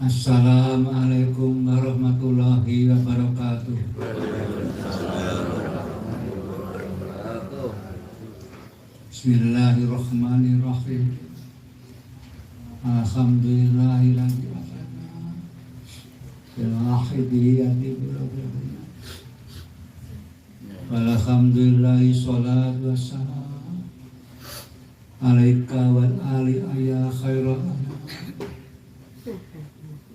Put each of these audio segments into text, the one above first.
Assalamualaikum warahmatullahi wabarakatuh. Bismillahirrahmanirrahim. Alhamdulillahilladzi afana bil ahidiyati bil walhamdulillahi sholatu wassalam alaika wal ali ya khairul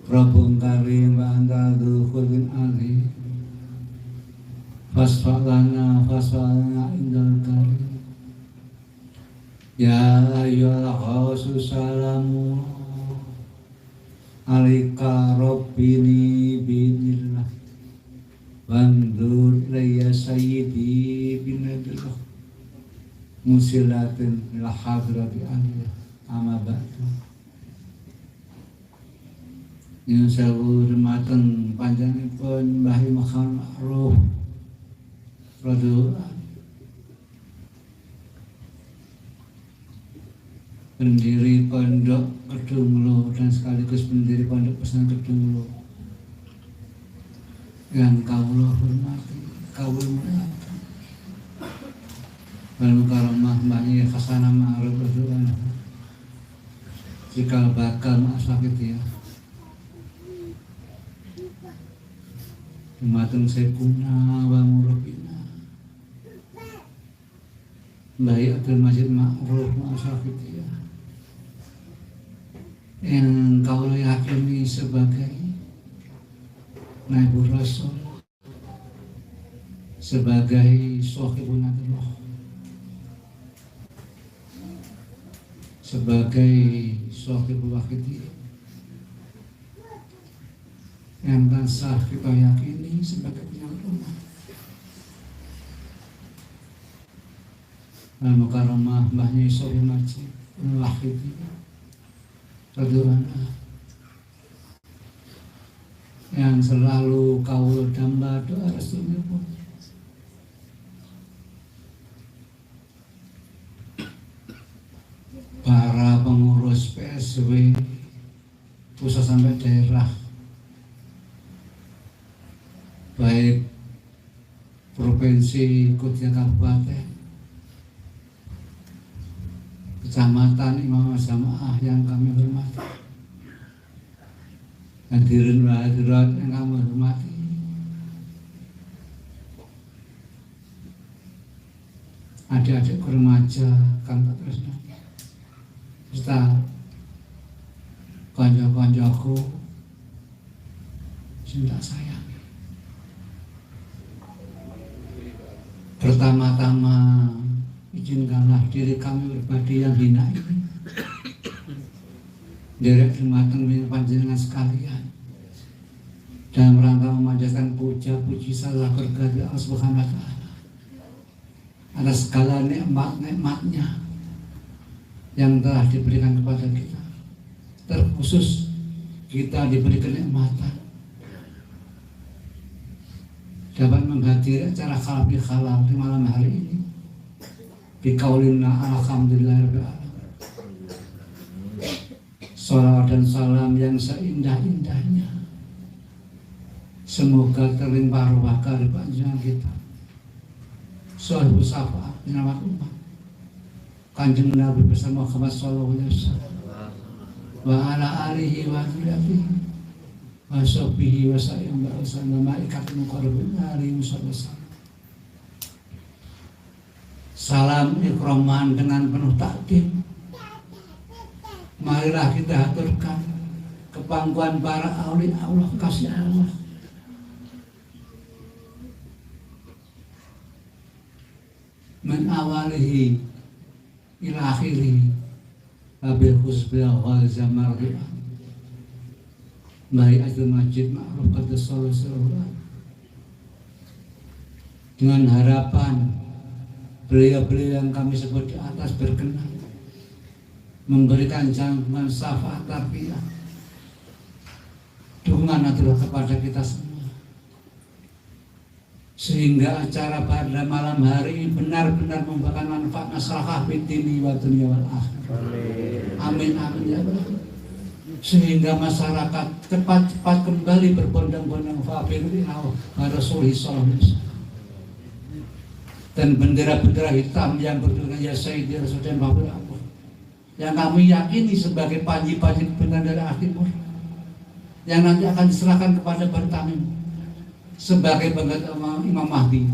Rabbun karim wa anta dzul alim fasfa'lana indal karim ya ayyuhal khasus salamu alaika rabbini binillah wandur ilayya sayyidi binadillah musilatin ila hadrati aliyah amma ba'du. Yang sewu hormatan panjenenganipun Mbah Makam Ma'ruf Radhiyallahu pendiri Pondok Kedunglo dan sekaligus pendiri Pondok Pesantren Kedunglo yang kawula hormati, kawula mulyakaken. Wal karamah Mbah Hasanah Ma'ruf Radhiyallahu cikal bakal Ma'asafidiyah Umatun sekuna wa murabina Mbah Abdul Majid Ma'ruf Ma'asafidiyah yang kau yakini sebagai Naibur Rasul, sebagai Sohibun Nabiullah, sebagai Sohibul Wahidiyah yang tansah kita yakini sebagai penyambut umat. Al-Mukarramah Mbah Sohibul Majid Wahidiyah Radhiyallahu yang selalu kawula damba doa Rasulullah. Para pengurus PSW pusat sampai daerah, baik provinsi, kota, kabupaten, kecamatan, imam jamaah yang kami hormati, hadirin wa hadirat yang kami hormati, adik-adik remaja kang tak tresna, serta kanca-kancaku sing tak sayang. Pertama-tama izinkanlah diri kami pribadi yang hina ini derek dumateng panjenengan sekalian dalam rangka memanjatkan puja-puji salah berkati Allah Subhanahu wa Ta'ala atas segala nikmat-nikmatnya yang telah diberikan kepada kita. Terkhusus kita diberi kenikmatan dapat menghadiri acara halal bihalal di malam hari ini. Bikaulina alhamdulillahirabbil alamin. Salawat dan salam yang seindah-indahnya semoga terlimpah ruah dari panjenengan kita, Shahibul Syafaat penyelamat umat, Kanjeng Nabi bersama Muhammad sallallahu alaihi wasallam wa ala alihi wa dzurriyyatihi wa sahbihi wa sallam wa malaikatul muqarrabin alaihi wasallam. Salam ikraman dengan penuh takdim. Marilah kita haturkan kepangkuan para aulia Allah, kasih Allah. Min awalihi ila akhirihi abil khusbil ghalza mardi'ah Mbah Abdul Majid Ma'ruf Qaddasallahu dengan harapan beliau-beliau yang kami sebut di atas berkenan memberikan jangan syafaat tarbiyah dukungan adalah kepada kita semua sehingga acara pada malam hari ini benar-benar membawakan manfaat maslahah fid dini wa dunya wal akhirah. Amin amin ya Allah. sehingga masyarakat cepat-cepat kembali berbondong-bondong pada Rasulullah SAW. Dan bendera-bendera hitam yang bertuliskan ya Sayyidi Rasulullah Bapak Allah, yang kami yakini sebagai panji-panji kebenaran dari akhir umur, yang nanti akan diserahkan kepada Bani Tamim sebagai pengganti Imam Mahdi,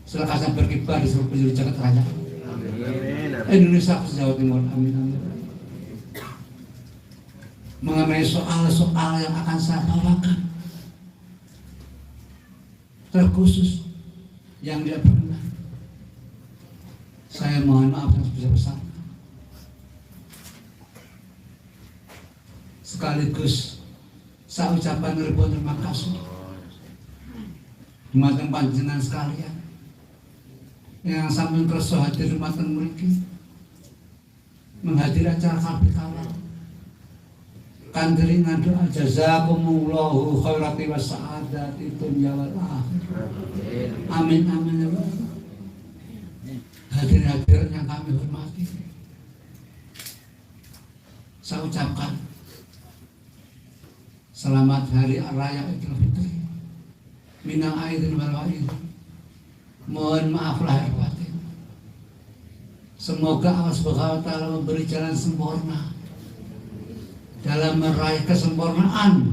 selekasnya berkibar di seluruh penjuru jagat raya Indonesia khusus Jawa Timur. Amin, amin. Mengenai soal-soal yang akan saya bawakan terkhusus yang tidak pernah, saya mohon maaf yang sebesar-besar. Sekaligus saya ucapkan ribuan terima kasih dumateng panjenengan sekalian yang sampai kerso hadir dumateng mriki menghadiri acara kalbi kawal kandiri doa jazakumullahu khairati wa sa'adati dunya wal akhirah. Amin, amin ya Allah. Hadirin-hadirin yang kami hormati, saya ucapkan selamat hari raya Idul Fitri minal aidin wal wa'id. Mohon maaf lahir batin. Semoga Allah Subhanahu wa taala memberi jalan sempurna dalam meraih kesempurnaan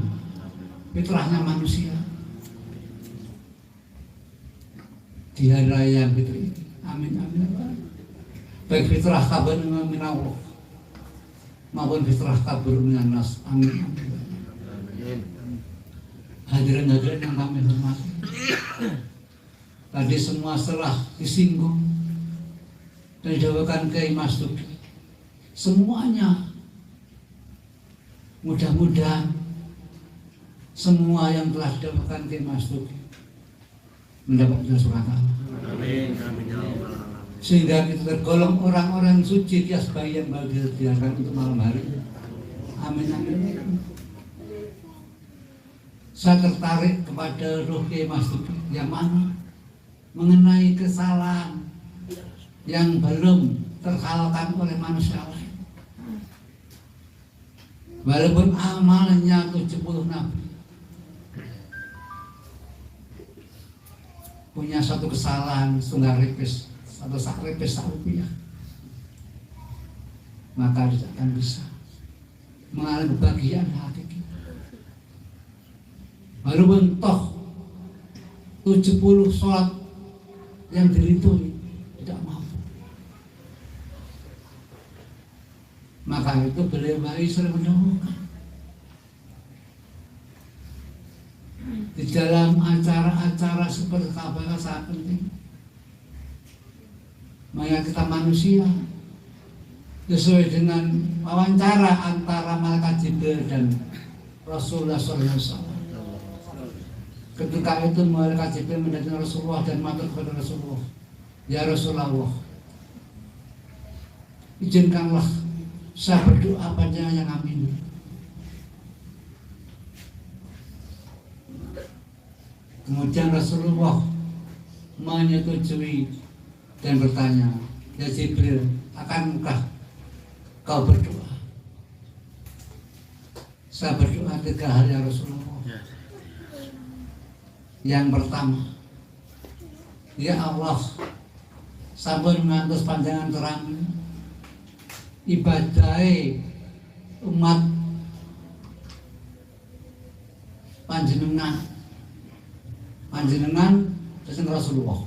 fitrahnya manusia di hari raya Fitri. Amin, amin. Baik fitrah kabur min Allah maupun fitrah kabur minan nas. Amin, amin. Hadirin-hadirin yang kami hormati, tadi semua setelah disinggung dan dijawakan ke Mas Duki, semuanya mudah-mudahan semua yang telah dijawakan ke Mas Duki mendapatkan surga. Amin, amin. Sehingga kita tergolong orang-orang suci di atas bayi yang baru disediakan untuk malam hari. Amin, amin. Saya tertarik kepada roh Kiai Mas Duki yang mana mengenai kesalahan yang belum terhalalkan oleh manusia lain. Walaupun amalnya 70 nabi, punya satu kesalahan setengah ripis, satu sak ripis sak rupiah, maka tidak akan bisa mengalami kebahagiaan hati. Walaupun toh 70 sholat yang diridhoi tidak mampu, maka itu beliau sering mendahulukan di dalam acara-acara seperti apa sangat penting. Maka kita manusia sesuai dengan wawancara antara malaikat Jibril dan Rasulullah SAW. Ketika itu malaikat Jibril mendatangi Rasulullah dan matur kepada Rasulullah, ya Rasulullah, izinkanlah saya berdoa pada yang amin. Kemudian Rasulullah menyetujui dan bertanya, ya Jibril, akankah kau berdoa? Saya berdoa 3 hal ya Rasulullah. Yang pertama, ya Allah, sampun ngantos panjangan terang ibadai umat panjenengan dan Rasulullah.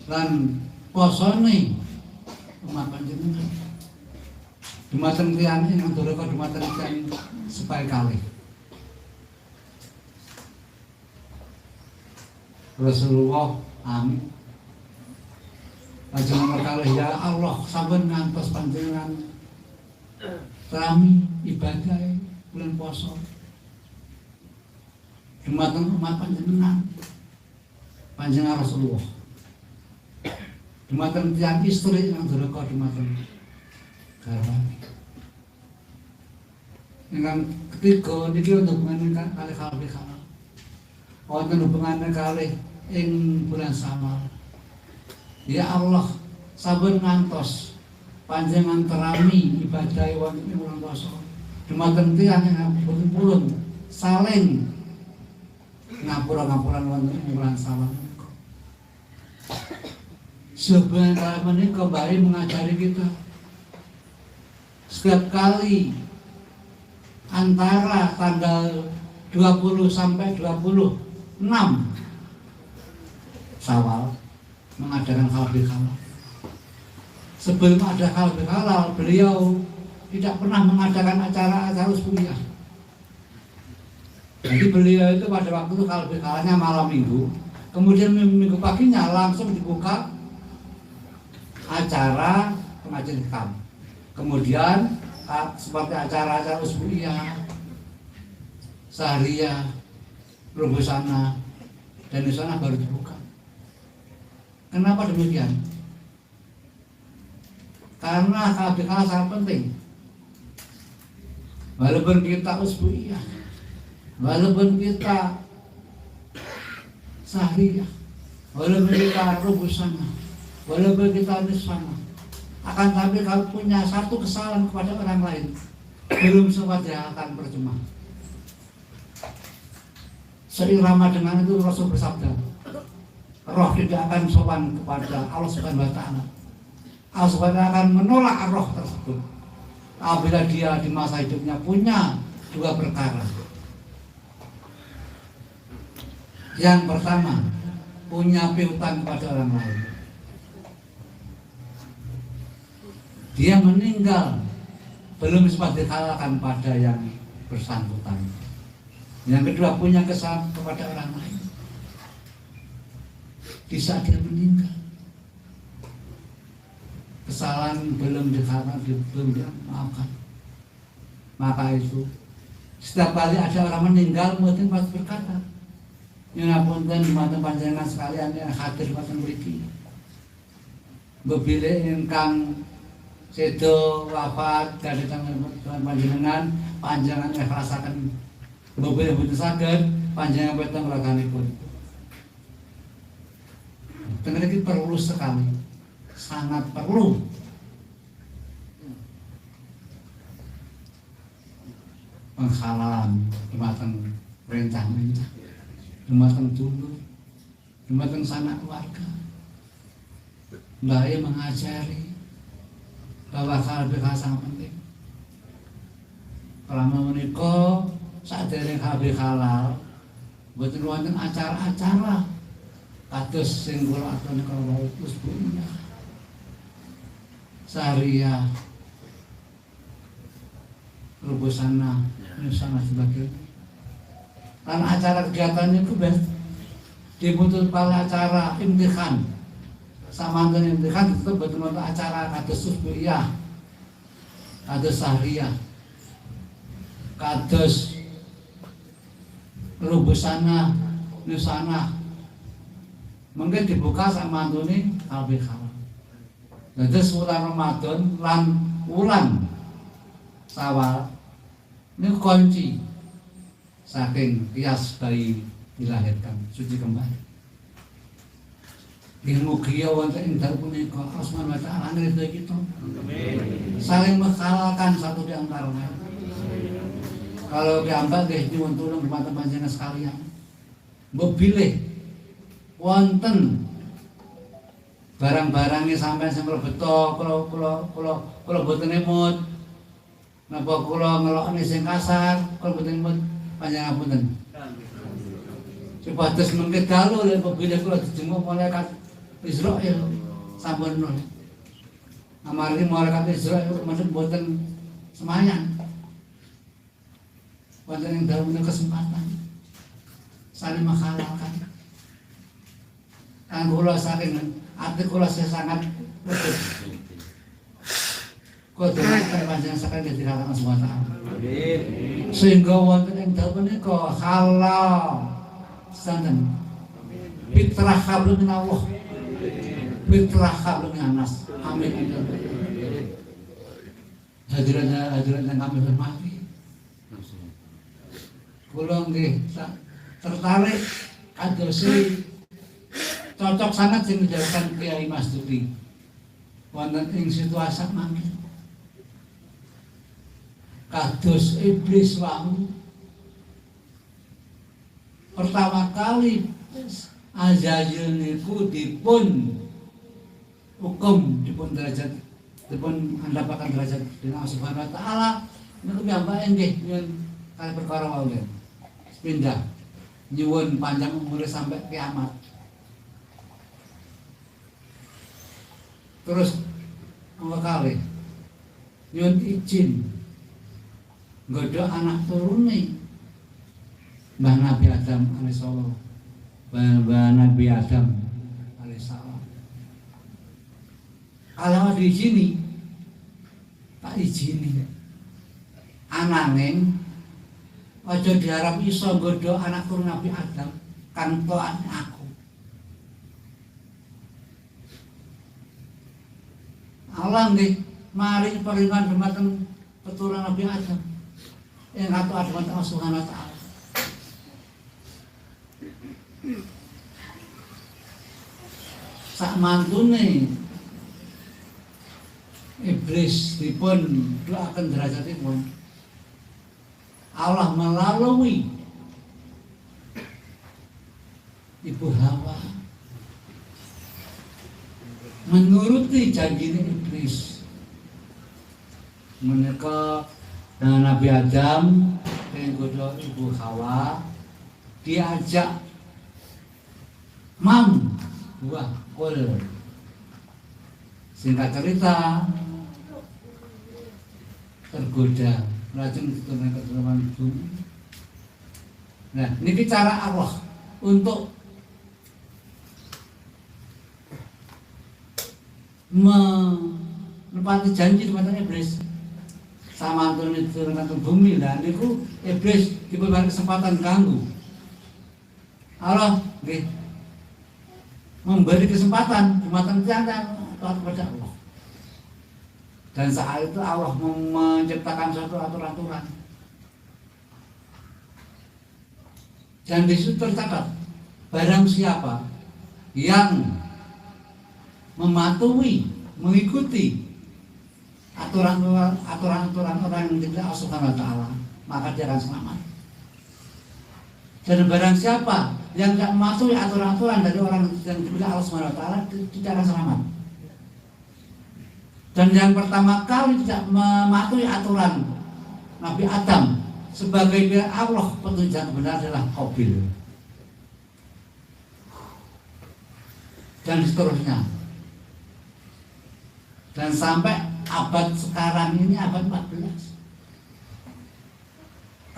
Dan posone umat panjenengan dumateng tiyang ing ndoraka dumateng tiyang sepaya kalih. Rasulullah amin. Panjenengan kalih ya Allah sampun ngantos panjenengan rami ibadah bulan puasa dumateng umat panjenengan Rasulullah, dumateng tiyang istri yang ndoraka dumateng garwane. Yang ketiga niki hubungan kalih kalih wonten hubungan kalih ing bulan Syawal. Ya Allah, saben ngantos panjenengan terami ibadah wonten ing wulan puasa. Dumateng tiyang ingkang pulun saling ngapura-ngapuran wonten ing wulan Sawan. Sebenarnya menika baik mengajari kita setiap kali antara tanggal 20 sampai 26 Syawal mengadakan halal bihalal. Sebelum ada halal bihalal, beliau tidak pernah mengadakan acara-acara usbuhiyah. Jadi beliau itu pada waktu itu halal bihalalnya malam minggu, kemudian minggu paginya langsung dibuka acara pengajian hikam. Kemudian seperti acara-acara usbuhiyah, sahriyah, rubusana, dan di sana baru dibuka. Kenapa demikian? Karena KBK sangat penting. Walaupun kita usbuhiyah, walaupun kita sahriyah, walaupun kita rubusana, walaupun kita nisfana, akan tapi kalau punya satu kesalahan kepada orang lain, belum sempat dia akan percuma. Seirama dengan itu Rasul bersabda, roh tidak akan sopan kepada Allah Subhanahu wa Ta'ala. Allah Subhanahu wa Ta'ala akan menolak roh tersebut apabila dia di masa hidupnya punya dua perkara. Yang pertama, punya piutang kepada orang lain. Dia meninggal belum sempat dihalalkan pada yang bersangkutan. Yang kedua, punya kesalahan kepada orang lain. Di saat dia meninggal, kesalahan belum dihalalkan, belum dimaafkan. Maka itu setiap kali ada orang meninggal, mungkin pasti berkata, "Nyunapunten dumateng panjenengan sekalian yang hadir wonten mriki. Bebile ingkang sedo wafat dari tangan panjenengan, panjenengan ikhlasaken bebile boten saged, panjenengan boten nglakanipun." Dengan ini perlu sekali, sangat perlu penghalalan dumateng rencana-rencana, dumateng dulur, dumateng sanak keluarga. Mbak mengajari bahwa halal bihalal sangat penting. Kalau menika sadèrèng halal bihalal, boten wonten acara-acara kados sing kula aturi kala usbuhiyah, sahriyah, rubusana, nisana sebagainya. Karena acara kegiatan itu dibutuhkan pada acara imtihan. Samanten imtihan itu betul-betul acara kados usbuhiyah, kados sahriyah, kados rubusana, nisana. Mungkin dibuka sama antune halal bihalal. Dados wulan Ramadan lan wulan Syawal ini kunci saking kias bayi dilahirkan suci kembali. Mugi wonten ing dalem punika Allah Subhanahu wa Ta'ala ngridho kita. Saling menghalalkan satu di antara lain. Kalau diambak nggih nyuwun tulung dumateng panjenengan sekalian. Mbok bilih wonten barang-barangnya sampai sing mlebeto kula boten emut. Napa kula ngelokne sing kasar, kula boten emut, panjenengan ngapunten. Supados mengke dalu lek bilih kula dijenguk malaikat Israil sampun nul. Amargi malaikat Israil mboten boten semayang. Wonten ing dalem kesempatan saling menghalalkan. Kang kula saking ati kula sangat wedhus. Kula dherekaken panjenengan saking dirakaken SWT. Amin. Sehingga wonten ing dalem menika halal santen. Fitrah hablum minallah. Fitrah hablum minas. Amin. Hadirin yang kami hormati. Kula nggih tertarik kados cocok sangat sing dijalankan Kiai Mas Duri. wonten ing situasi mangke. Kados iblis wau pertama kali Azazil niku dipun hukum, dipun derajat, dipun handhapaken derajat dening Allah Subhanahu wa taala niku piyambake nggih nyuwun kali perkara wau nggih. Pindah nyuwun panjang umur sampai kiamat. Terus nomor kali nyuwun izin nggodho anak turune Mbah Nabi Adam alaihissalam, Mbah Nabi Adam alaihissalam. Kalau diizini, tak izini. Ananging aja diharap iso nggodho anak turun Nabi Adam kantoane aku. Allah nggih maring peringan dumateng keturunan Nabi Adam. Ing kata Allah Subhanahu wa taala. Sak mantune iblis dipun doaken derajatipun. Allah melalui Ibu Hawa menuruti janji iblis. Menika Nabi Adam dengan godho Ibu Hawa diajak buah kul. Singkat cerita tergoda lajeng keturunan bumi. Nah, ini cara Allah untuk menepati janji kepada iblis. Sama antune turunan bumi lah niku iblis diberi kesempatan ganggu. Allah nggih memberi kesempatan dumateng tiyang taat kepada Allah. Dan saat itu Allah menciptakan suatu aturan-aturan. Dan di situ tercatat barang siapa yang mematuhi, mengikuti aturan-aturan orang yang diberi Allah Subhanahu wa taala, maka dia akan selamat. Dan barang siapa yang tidak mematuhi aturan-aturan dari orang yang diberi Allah Subhanahu wa taala, tidak akan selamat. Dan yang pertama kali tidak mematuhi aturan Nabi Adam sebagai pihak Allah petunjuk benar adalah Qabil. Dan seterusnya. Dan sampai abad sekarang ini abad 14.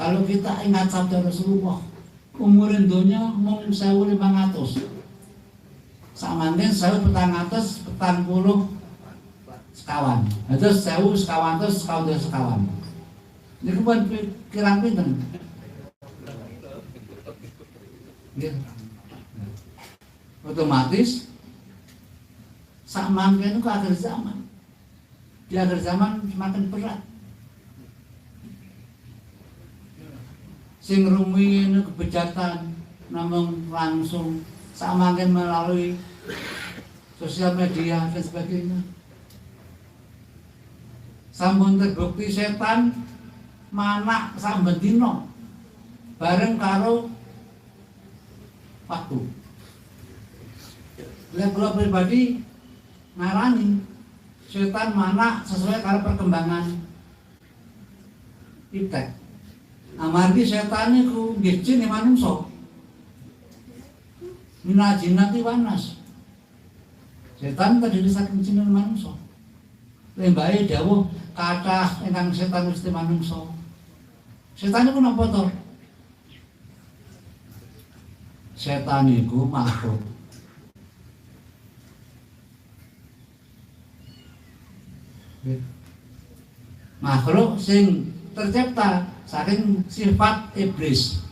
Kalau kita ingat sabda Rasulullah, umur dunia mung 1500. Samangken 1440 sekawan. Terus 1100 sekawan. Niku pun kirang pinten? Nggih. Otomatis sak mangken niku akhir zaman. Di akhir zaman semakin berat. Sing rumiyin kebejatan namung langsung sak mangken melalui sosial media dan sebagainya. Sampun terbukti setan manak saben dina bareng karo waktu. Kula pribadi ngarani setan manak sesuai karo perkembangan iptek. Amargi setan niku nggih jin manungsa. Minal jinnati wan nas. Setan terdiri saking jin lan manungsa. Lembahe dawuh kathah ingkang setan mesti manungsa. Setan niku napa to? Setan niku makhluk. Makhluk sing tercipta saking sifat iblis.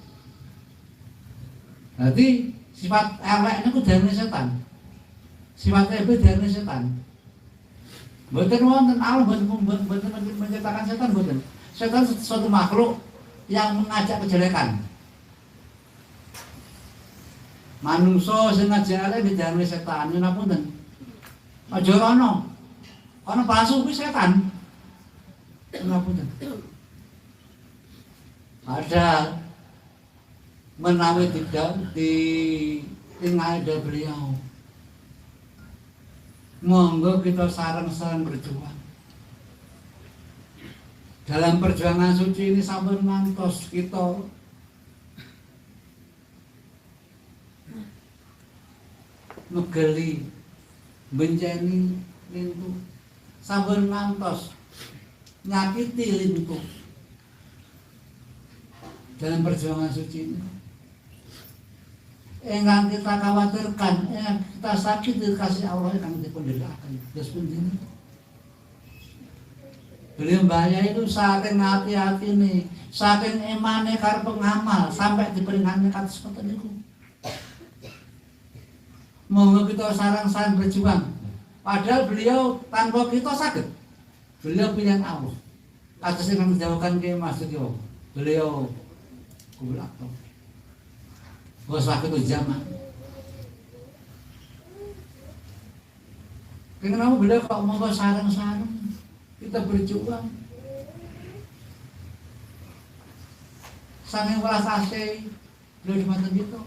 Jadi sifat elek niku darane setan. Sifat iblis darane setan. Mboten wonten Allah mboten menciptakan setan mboten. Setan suatu makhluk yang mengajak kejelekan. Manungsa sing ngajak elek didarani setan, yen ngapunten. Aja rono. Karena palsu itu setan. Kenapa? Ada menawi tidak di ada beliau. Monggo kita sareng-sareng berjuang. Dalam perjuangan suci ini sampun ngantos kita megeli, benceni lintu, sampun ngantos nyakiti lintu. Dalam perjuangan suci ini, yang kita khawatirkan, yang kita sakit dikasih Allah yang dipenderakan. Terus pun ini, beliau bahaya itu saking hati-hati nih, saking emane karo pengamal sampai diperingati kata seperti itu. Monggo kita sarang-sarang berjuang. Padahal beliau tanpa kita sakit. Beliau pilihan Allah. Kata sing menjauhkan ke masjid yo. Beliau kubulak. Bos waktu itu zaman. Kenapa beliau kok monggo sarang-sarang kita berjuang. Saking welas asih beliau dimaten gitu.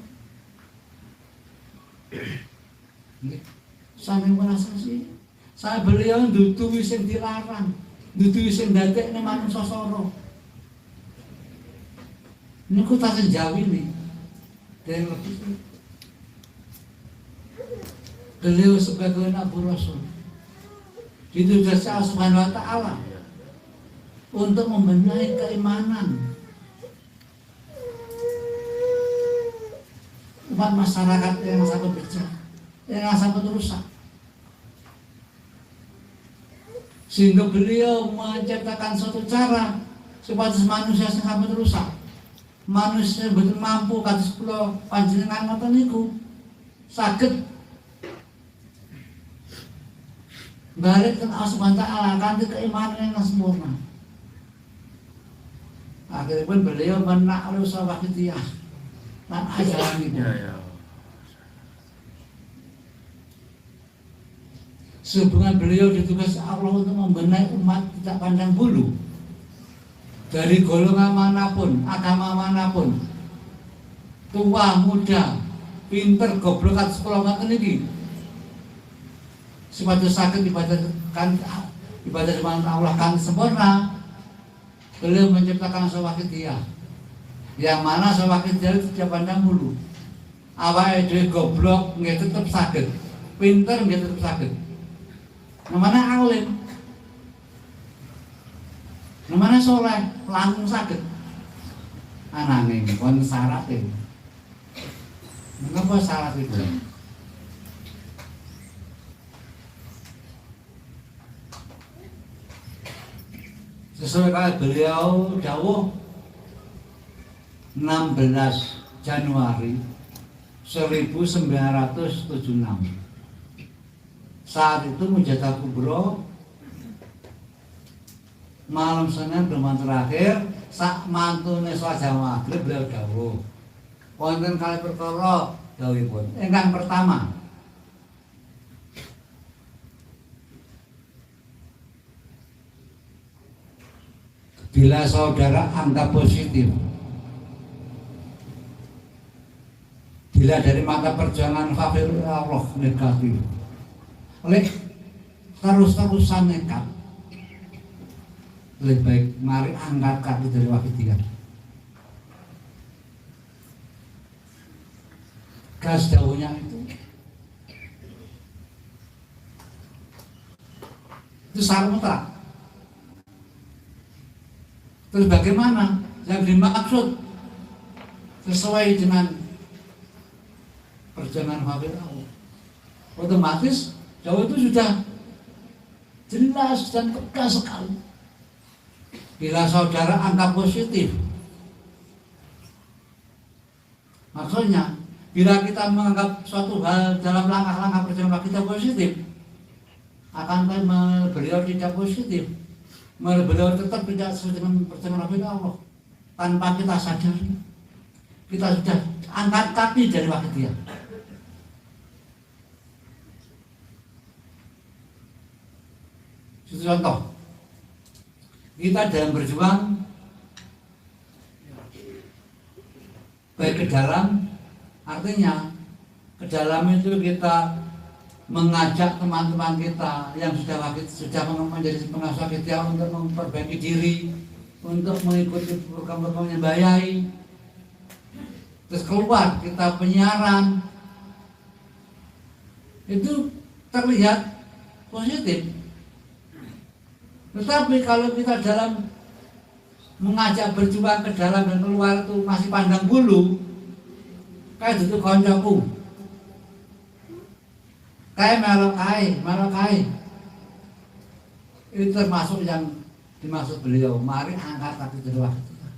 Saking welas asih. Saya beliau nduduhi sing dilarang, nduduhi sing ndadekne manungsa sara. Niku tasih jawi nih. Dan beliau sebagai Nabi Rasul ditugas Allah Subhanahu wa Ta'ala untuk membenahi keimanan umat masyarakat yang sangat pecah, yang sangat rusak. Sehingga beliau menciptakan suatu cara supaya manusia sangat rusak. Manusia betul mampu kados kula panjenengan ngoten niku saged balik ke Allah Subhanahu wa Ta'ala kanthi keimanan yang sempurna. Akhirnya pun beliau menakluk sawahidiyah dan ajaran itu. Sehubungan beliau ditugas Allah untuk membenahi umat tidak pandang bulu. Dari golongan manapun, agama manapun, tua, muda, pinter, goblok, atau sekolah ngoten iki. Supaya sakit ibadah dengan Allah kan sempurna. Beliau menciptakan sawahidiyah. Yang mana sawahidiyah itu tidak pandang bulu. Awake dhewe goblok nggih tetep sakit. Pinter nggih tetep sakit. Namanya alim. Namanya soleh, langsung sakit. Anane kon syaratnya. Mengapa syarat itu? Sesuai kali beliau dawuh 16 Januari 1976. Saat itu Mujadah Kubro malam Senin gelombang terakhir sak mantune salat maghrib beliau dawuh wonten kali perkara dawuhipun ingkang pertama bila saudara anggap positif bila dari mata perjuangan fakir Allah negatif oleh terus-terusan nekat lebih baik mari angkat kaki dari wahidiyah. Gas daunnya itu syarat mutlak. Terus bagaimana yang dimaksud sesuai dengan perjalanan fakir Allah? Otomatis jauh itu sudah jelas dan tegas sekali. Bila saudara anggap positif, maksudnya bila kita menganggap suatu hal dalam langkah-langkah perjalanan kita positif, akan beliau tidak positif, beliau tetap tidak sesuai dengan perjalanan Allah. Tanpa kita sadari, kita sudah angkat kaki dari wahidiyah. Itu contoh. Kita dalam berjuang baik ke dalam, artinya ke dalam itu kita mengajak teman-teman kita yang sudah menjadi pengasuh kita untuk memperbaiki diri, untuk mengikuti program-program yang bayai. Terus keluar kita penyiaran, itu terlihat positif. Tetapi kalau kita dalam mengajak berjuang ke dalam dan keluar itu masih pandang bulu, kayak itu koncoku, kayak melokai, itu termasuk yang dimaksud beliau. Mari angkat kaki kedua kita.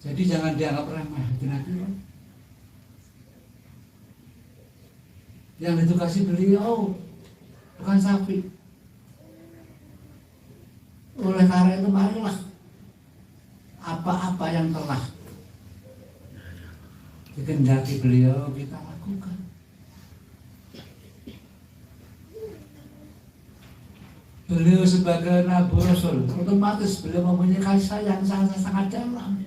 Jadi jangan dianggap remeh. Yang ditugasi beliau bukan sapi. Oleh karena itu marilah apa-apa yang telah dikehendaki beliau kita lakukan. Beliau sebagai Nabi Rasul, otomatis beliau mempunyai kasih sayang sangat dalam.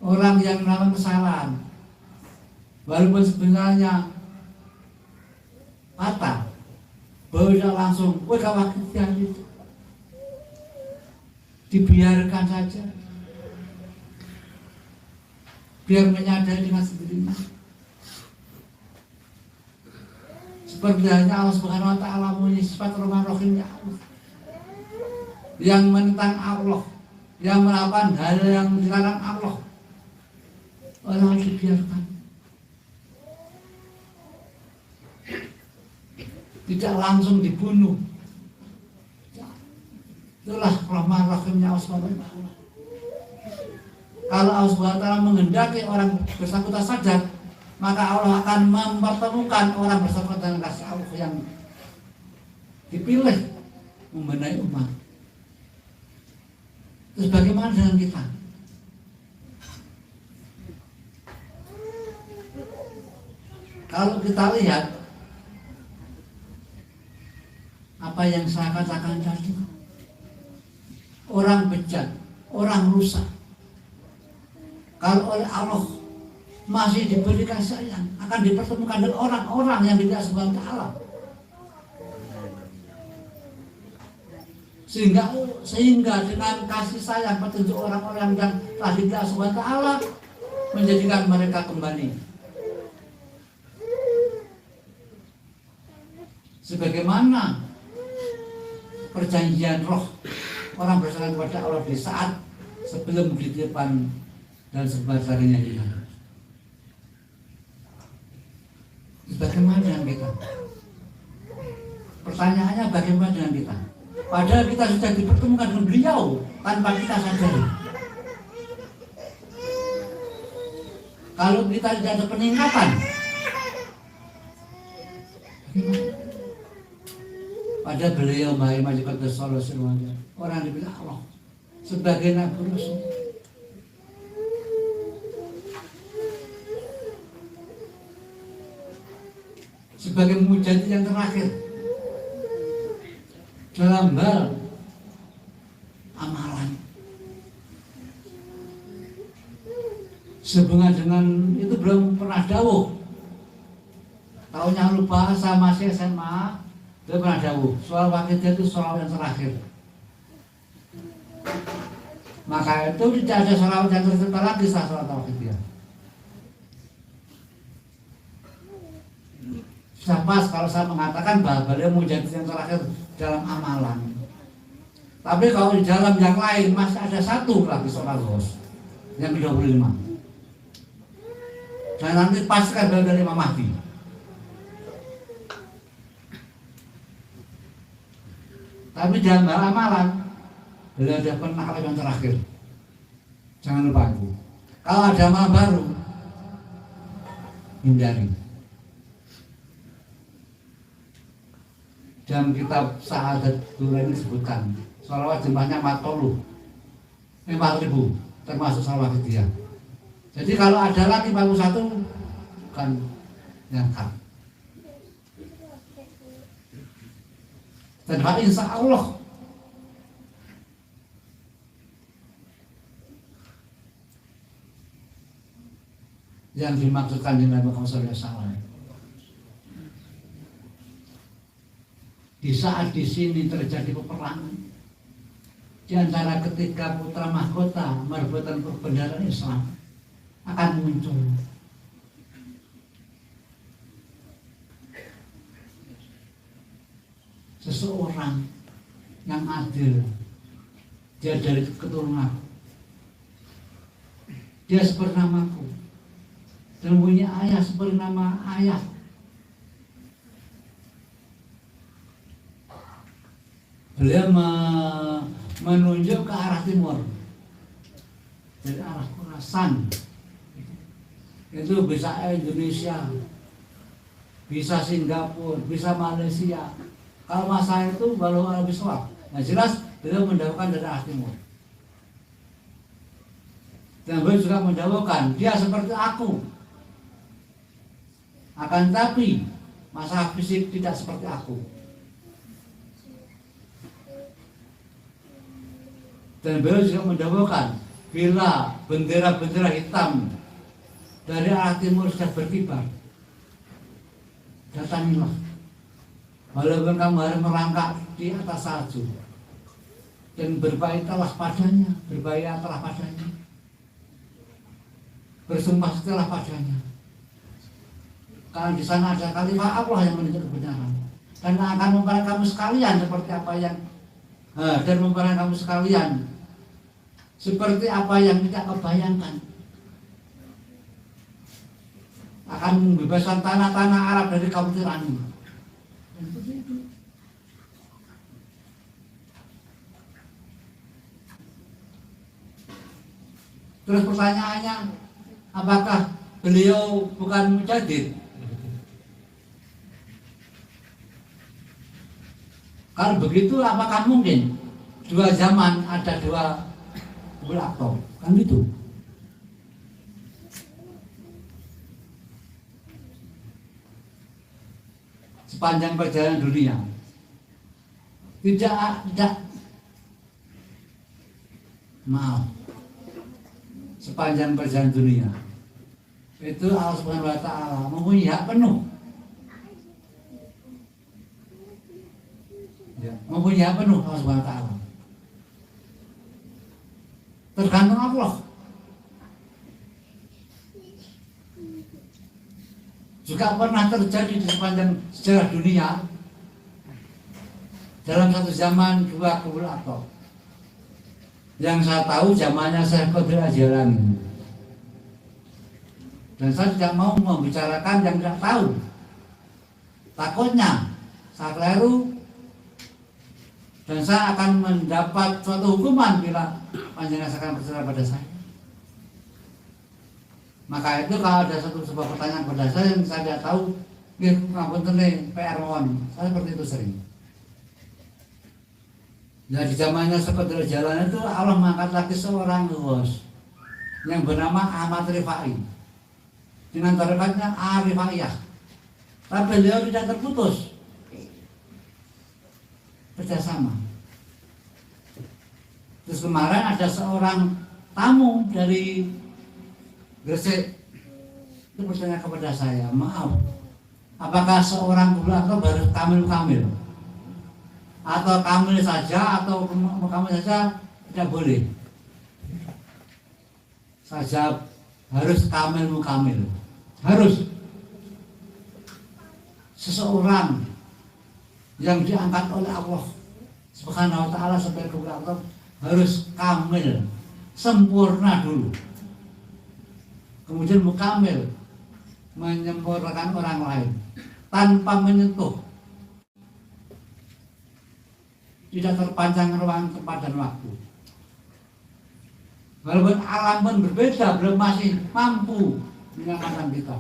Orang yang melakukan kesalahan, walaupun sebenarnya patah, beliau langsung, kawat itu dibiarkan saja, biar menyadari dengan sendirinya. Seperti halnya Allah Subhanahu Wa Taala punya sifat Rahman-Rahimnya Allah, yang menentang Allah, yang melakukan hal yang dilarang Allah, orang dibiarkan, tidak langsung dibunuh. Itulah Rahman-Rahimnya Allah Subhanahu Wa Taala. Kalau Allah Subhanahu Wa Taala menghendaki orang bersangkutan sadar, maka Allah akan mempertemukan orang bersangkutan dengan kasih Allah yang dipilih membenahi umat. Terus bagaimana dengan kita? Kalau kita lihat apa yang saya katakan tadi, orang bejat, orang rusak, kalau oleh Allah masih diberikan sayang, akan dipertemukan dengan orang-orang yang tidak Subhanahu wa Ta'ala. Sehingga dengan kasih sayang petunjuk orang-orang yang telah tidak Subhanahu wa Ta'ala, menjadikan mereka kembali sebagaimana perjanjian roh orang bersandar kepada Allah di saat sebelum dititipan dan sebagainya hilang. Bagaimana dengan kita? Pertanyaannya bagaimana dengan kita? Padahal kita sudah dipertemukan dengan beliau tanpa kita sadari. Kalau kita tidak ada peningkatan, pada beliau Maha Majikan Sallallahu Alaihi Wasallam, orang dibilang Allah sebagai Nabi Rasul. Sebagai mujahid yang terakhir dalam hal amalan, sehubungan dengan itu belum pernah dawuh. Tahunnya lupa, saya masih SMA, dia pernah dawuh soal wakilnya itu sholawat yang terakhir. Maka itu tidak ada sholawat yang tercipta lagi setelah sholawat wakilnya. Sudah pas kalau saya mengatakan bahwa beliau mujahid yang terakhir dalam amalan. Tapi kalau di dalam yang lain masih ada satu lagi sholat bos, yang ke-25. Dan nanti pastikan beliau dari Imam Mahdi. Tapi dalam hal amalan beliau ada pernah yang terakhir. Jangan lupa itu. Kalau ada amalan baru, hindari. Dalam kitab Syahadat Duren disebutkan sholawat jumlahnya 40.000 termasuk sholawat dia. Jadi kalau ada lagi 41 kan Diangkat. Dan insya Allah yang dimaksudkan di Nabi Muhammad SAW. Di saat di sini terjadi peperangan di antara ketiga putra mahkota merebutkan kebenaran Islam, akan muncul seseorang yang adil. Dia dari keturunan, dia seperti namaku dan punya ayah seperti nama ayah. Beliau menunjuk ke arah timur, dari arah Khurasan. Itu bisa Indonesia, bisa Singapura, bisa Malaysia. Kalau masa itu baru Arab Saudi. Nah jelas beliau mendahulukan dari arah timur. Dan beliau juga mendahulukan dia seperti aku. Akan tapi masalah fisik tidak seperti aku. Dan beliau juga mendahulukan bila bendera-bendera hitam dari arah timur sudah berkibar, datangilah. Walaupun kamu harus merangkak di atas salju, dan berbaiklah padanya, berbaiklah padanya, bersumpah setelah padanya. Karena di sana ada khalifah Allah yang menunjuk kebenaran, dan akan memperoleh kamu sekalian seperti apa yang dan memperoleh kamu sekalian seperti apa yang tidak kebayangkan. Akan membebaskan tanah-tanah Arab dari kaum tirani. Terus pertanyaannya, apakah beliau bukan mujaddid? Kalau begitu apakah mungkin dua zaman ada dua khulafa? Kan gitu. Sepanjang perjalanan dunia sepanjang perjalanan dunia itu Allah Subhanahu wa Ta'ala mempunyai hak penuh, mempunyai hak penuh Allah Subhanahu wa Ta'ala. Tergantung Allah. Juga pernah terjadi di sepanjang sejarah dunia dalam satu zaman dua khulafa. Yang saya tahu zamannya Syekh Qadir Al-Jilani. Dan saya tidak mau membicarakan yang tidak tahu. Takutnya saya keliru dan saya akan mendapat suatu hukuman bila panjenengan akan berserah pada saya. Maka itu kalau ada sebuah pertanyaan pada saya yang saya tidak tahu, ngapunten PR mohon. Saya seperti itu sering. Nah di zamannya seperti jalan itu Allah mengangkat lagi seorang bos yang bernama Ahmad Rifai dengan tarikatnya Arifaiyah. Tapi beliau tidak terputus kerjasama. Terus kemarin ada seorang tamu dari Gresik itu bertanya kepada saya, maaf, apakah seorang khulafa baru kamil atau kamil saja atau kamil saja tidak boleh? Saja harus kamil mukamil, harus seseorang yang diangkat oleh Allah Subhanahu wa Ta'ala sebagai khulafa harus kamil, sempurna dulu. Kemudian mukamil, menyempurnakan orang lain tanpa menyentuh, tidak terpanjang ruang tempat dan waktu. Walaupun alam pun berbeda, belum masih mampu menyelamatkan kita.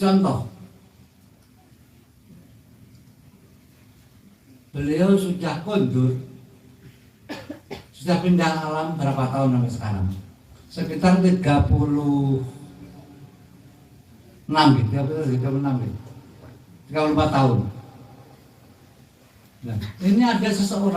Contoh, beliau sudah kondur, sudah pindah alam berapa tahun sampai sekarang. sekitar 36 gitu, 36 gitu. 34 tahun. Nah, ini ada seseorang